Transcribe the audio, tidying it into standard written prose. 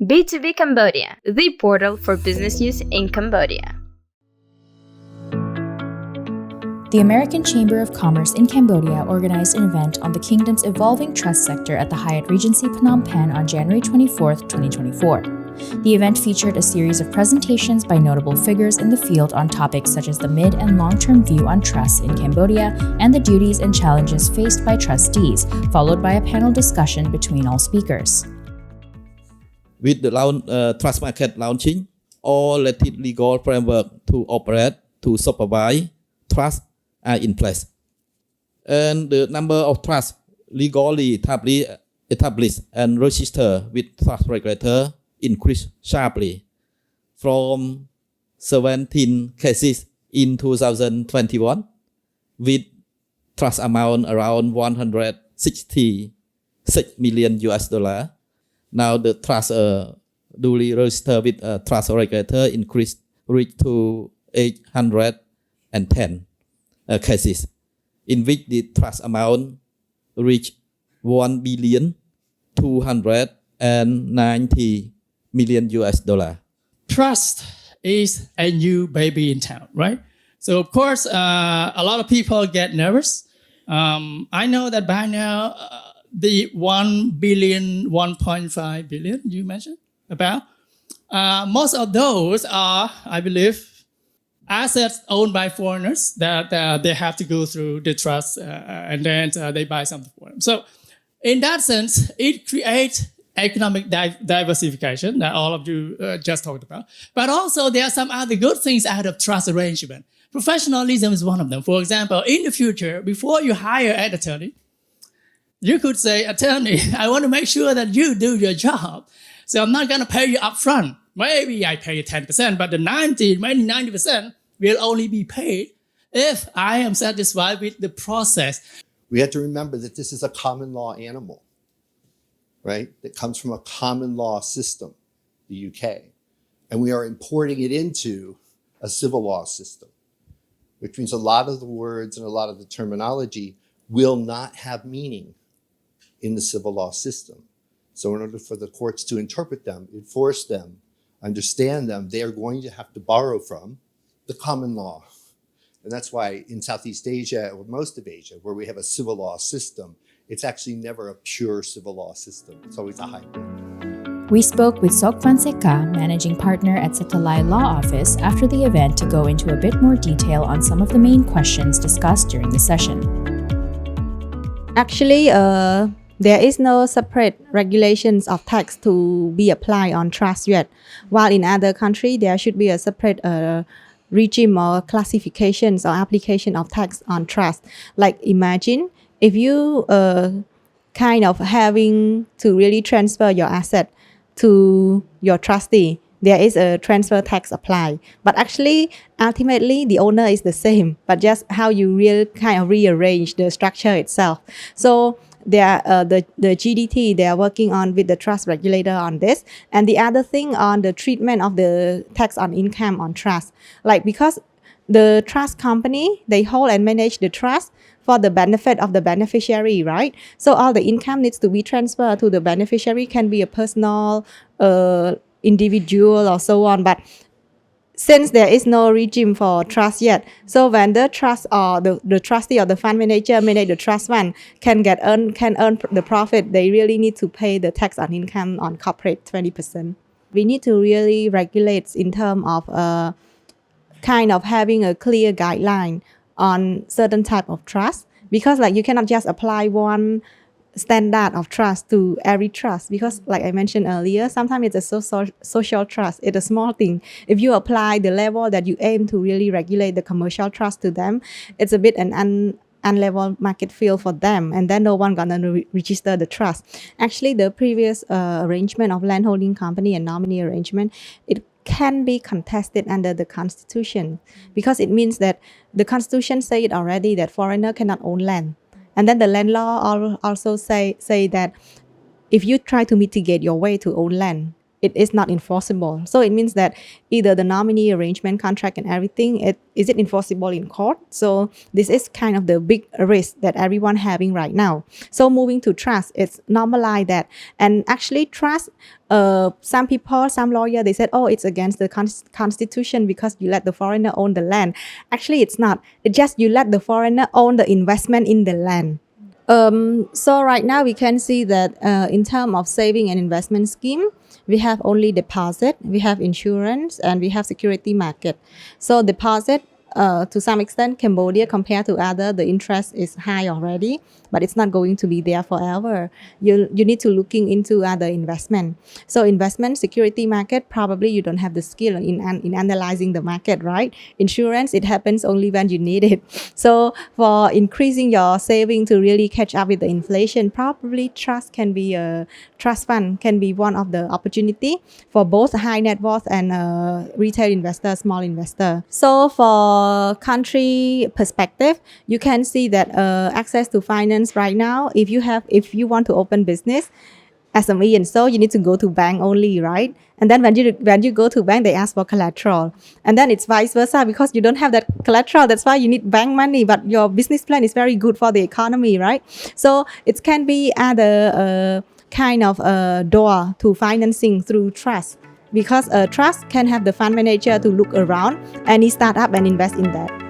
B2B Cambodia, the portal for business use in Cambodia. The American Chamber of Commerce in Cambodia organized an event on the kingdom's evolving trust sector at the Hyatt Regency Phnom Penh on January 24, 2024. The event featured a series of presentations by notable figures in the field on topics such as the mid- and long-term view on trusts in Cambodia and the duties and challenges faced by trustees, followed by a panel discussion between all speakers. With the trust market launching, all related legal framework to operate, to supervise trust are in place. And the number of trusts legally established and registered with trust regulator increased sharply from 17 cases in 2021 with trust amount around $166 million US. Now the trust duly registered with trust regulator reached to 810 cases, in which the trust amount reached $1,290 million US. Trust is a new baby in town, right? So of course, a lot of people get nervous. I know that by now, the 1 billion, 1.5 billion you mentioned about, most of those are, I believe, assets owned by foreigners that they have to go through the trust and then they buy something for them. So in that sense, it creates economic diversification that all of you just talked about. But also there are some other good things out of trust arrangement. Professionalism is one of them. For example, in the future, before you hire an attorney, you could say, attorney, I want to make sure that you do your job. So I'm not going to pay you up front. Maybe I pay you 10%, but the 90% will only be paid if I am satisfied with the process. We have to remember that this is a common law animal, right? That comes from a common law system, the UK. And we are importing it into a civil law system, which means a lot of the words and a lot of the terminology will not have meaning in the civil law system. So in order for the courts to interpret them, enforce them, understand them, they are going to have to borrow from the common law. And that's why in Southeast Asia, or most of Asia, where we have a civil law system, it's actually never a pure civil law system. It's always a hybrid. We spoke with Sok Vanseka, managing partner at Sethalay Law Office, after the event to go into a bit more detail on some of the main questions discussed during the session. Actually, there is no separate regulations of tax to be applied on trust yet. While in other countries, there should be a separate regime or classifications or application of tax on trust. Like imagine if you kind of having to really transfer your asset to your trustee, there is a transfer tax applied. But actually, ultimately, the owner is the same, but just how you really kind of rearrange the structure itself. So the GDT, they are working on with the trust regulator on this. And the other thing on the treatment of the tax on income on trust. Like because the trust company, they hold and manage the trust for the benefit of the beneficiary, right? So all the income needs to be transferred to the beneficiary, can be a personal, individual or so on. But since there is no regime for trust yet, so when the trust or the trustee or the fund manager manage the trust fund can earn the profit, they really need to pay the tax on income on corporate 20%. We need to really regulate in terms of kind of having a clear guideline on certain type of trust, because like you cannot just apply one standard of trust to every trust, because like I mentioned earlier, sometimes it's a social trust. It's a small thing. If you apply the level that you aim to really regulate the commercial trust to them, it's a bit an unlevel market field for them, and then no one gonna register the trust. Actually, the previous arrangement of landholding company and nominee arrangement, it can be contested under the constitution, because it means that the constitution say it already that foreigner cannot own land. And then the land law also say that if you try to mitigate your way to own land, it is not enforceable. So it means that either the nominee arrangement contract and everything, is it enforceable in court? So this is kind of the big risk that everyone having right now. So moving to trust, it's normalize that. And actually trust, some people, some lawyer, they said, oh, it's against the constitution because you let the foreigner own the land. Actually, it's not. It's just you let the foreigner own the investment in the land. So right now we can see that in terms of saving and investment scheme, we have only deposit, we have insurance, and we have security market. So deposit, to some extent, Cambodia compared to other, the interest is high already, but it's not going to be there forever. You need to looking into other investment. So investment, security market, probably you don't have the skill in analyzing the market, right? Insurance, it happens only when you need it. So for increasing your saving to really catch up with the inflation, probably trust can be a trust fund can be one of the opportunity for both high net worth and retail investor, small investor. So for country perspective, you can see that access to finance right now, if you want to open business, SME and so you need to go to bank only, right? And then when you go to bank, they ask for collateral. And then it's vice versa because you don't have that collateral. That's why you need bank money, but your business plan is very good for the economy, right? So it can be other kind of door to financing through trust, because trust can have the fund manager to look around any startup and invest in that.